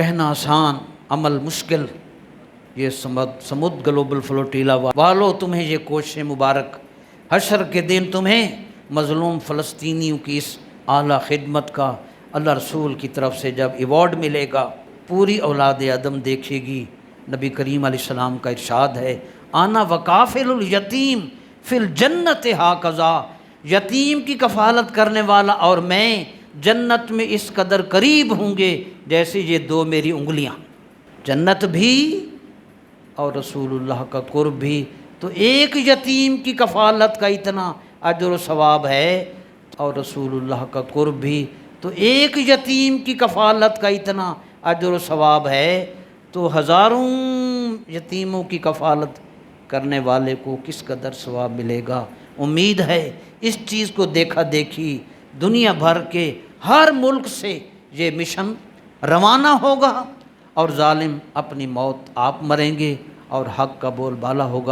کہنا آسان عمل مشکل۔ یہ سمود گلوبل فلوٹیلا والو تمہیں یہ کوشش مبارک، حشر کے دن تمہیں مظلوم فلسطینیوں کی اس اعلیٰ خدمت کا اللہ رسول کی طرف سے جب ایوارڈ ملے گا، پوری اولاد آدم دیکھے گی۔ نبی کریم علیہ السلام کا ارشاد ہے، آنا وکافل الیتیم فی الجنت ہاکذا، یتیم کی کفالت کرنے والا اور میں جنت میں اس قدر قریب ہوں گے جیسے یہ دو میری انگلیاں۔ جنت بھی اور رسول اللہ کا قرب بھی، تو ایک یتیم کی کفالت کا اتنا اجر و ثواب ہے، اور رسول اللہ کا قرب بھی، تو ایک یتیم کی کفالت کا اتنا اجر و ثواب ہے، تو ہزاروں یتیموں کی کفالت کرنے والے کو کس قدر ثواب ملے گا۔ امید ہے اس چیز کو دیکھا دیکھی دنیا بھر کے ہر ملک سے یہ مشن روانہ ہوگا، اور ظالم اپنی موت آپ مریں گے، اور حق کا بول بالا ہوگا۔